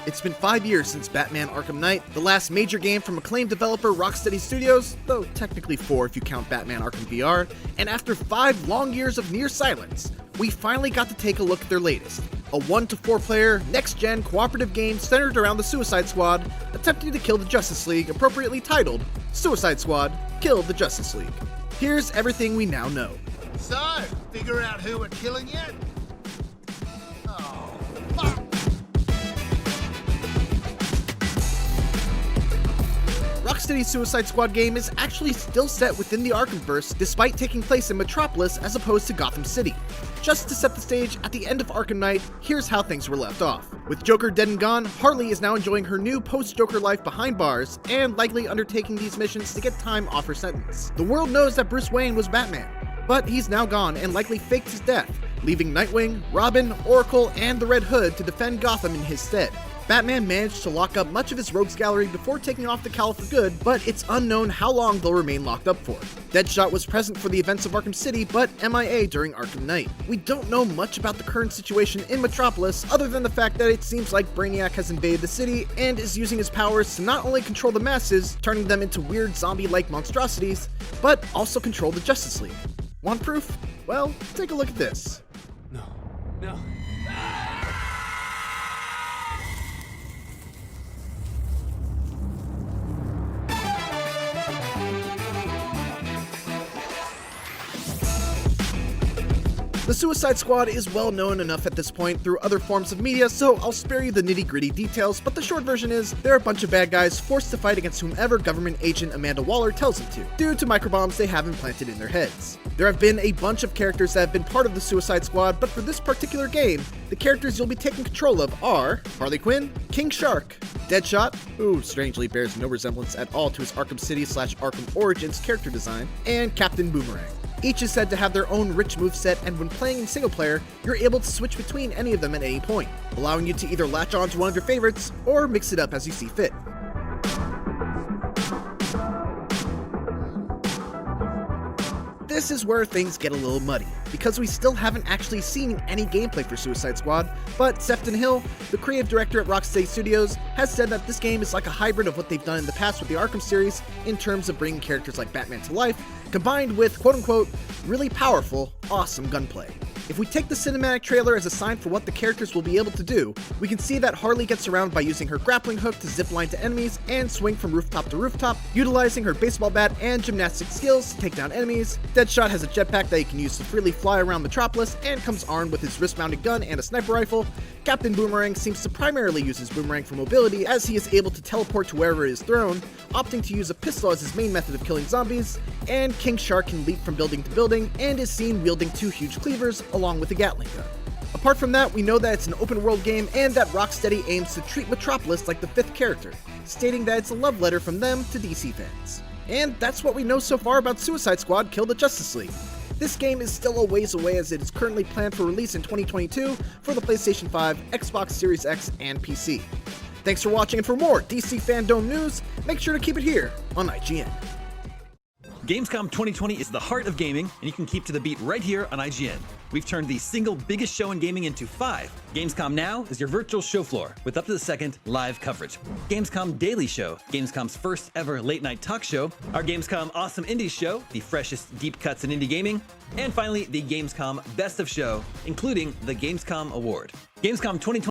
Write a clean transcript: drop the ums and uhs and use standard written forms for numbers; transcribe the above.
It's been 5 years since Batman Arkham Knight, the last major game from acclaimed developer Rocksteady Studios, though technically 4 if you count Batman Arkham VR, and after 5 long years of near silence, we finally got to take a look at their latest, a 1 to 4 player, next-gen cooperative game centered around the Suicide Squad, attempting to kill the Justice League, appropriately titled Suicide Squad: Kill the Justice League. Here's everything we now know. So, figure out who we're killing yet? Oh, fuck! Rocksteady's Suicide Squad game is actually still set within the Arkhamverse, despite taking place in Metropolis as opposed to Gotham City. Just to set the stage, at the end of Arkham Knight, here's how things were left off. With Joker dead and gone, Harley is now enjoying her new post-Joker life behind bars, and likely undertaking these missions to get time off her sentence. The world knows that Bruce Wayne was Batman, but he's now gone and likely faked his death, leaving Nightwing, Robin, Oracle, and the Red Hood to defend Gotham in his stead. Batman managed to lock up much of his rogues gallery before taking off to Cal for good, but it's unknown how long they'll remain locked up for. Deadshot was present for the events of Arkham City, but MIA during Arkham Knight. We don't know much about the current situation in Metropolis, other than the fact that it seems like Brainiac has invaded the city and is using his powers to not only control the masses, turning them into weird zombie-like monstrosities, but also control the Justice League. Want proof? Well, take a look at this. No. The Suicide Squad is well known enough at this point through other forms of media, so I'll spare you the nitty-gritty details, but the short version is, they're a bunch of bad guys forced to fight against whomever government agent Amanda Waller tells them to, due to microbombs they have implanted in their heads. There have been a bunch of characters that have been part of the Suicide Squad, but for this particular game, the characters you'll be taking control of are Harley Quinn, King Shark, Deadshot, who strangely bears no resemblance at all to his Arkham City/Arkham Origins character design, and Captain Boomerang. Each is said to have their own rich moveset, and when playing in single player, you're able to switch between any of them at any point, allowing you to either latch on to one of your favorites, or mix it up as you see fit. This is where things get a little muddy, because we still haven't actually seen any gameplay for Suicide Squad, but Sefton Hill, the creative director at Rocksteady Studios, has said that this game is like a hybrid of what they've done in the past with the Arkham series in terms of bringing characters like Batman to life, combined with quote-unquote really powerful, awesome gunplay. If we take the cinematic trailer as a sign for what the characters will be able to do, we can see that Harley gets around by using her grappling hook to zipline to enemies and swing from rooftop to rooftop, utilizing her baseball bat and gymnastic skills to take down enemies. Deadshot has a jetpack that he can use to freely fly around Metropolis and comes armed with his wrist-mounted gun and a sniper rifle. Captain Boomerang seems to primarily use his boomerang for mobility, as he is able to teleport to wherever it is thrown, opting to use a pistol as his main method of killing zombies, and King Shark can leap from building to building and is seen wielding 2 huge cleavers along with a Gatling gun. Apart from that, we know that it's an open world game and that Rocksteady aims to treat Metropolis like the 5th character, stating that it's a love letter from them to DC fans. And that's what we know so far about Suicide Squad: Kill the Justice League. This game is still a ways away, as it is currently planned for release in 2022 for the PlayStation 5, Xbox Series X, and PC. Thanks for watching, and for more DC Fandom news, make sure to keep it here on IGN. Gamescom 2020 is the heart of gaming, and you can keep to the beat right here on IGN. We've turned the single biggest show in gaming into 5. Gamescom Now is your virtual show floor with up-to-the-second live coverage. Gamescom Daily Show, Gamescom's first ever late-night talk show. Our Gamescom Awesome Indies Show, the freshest deep cuts in indie gaming. And finally, the Gamescom Best of Show, including the Gamescom Award. Gamescom 2020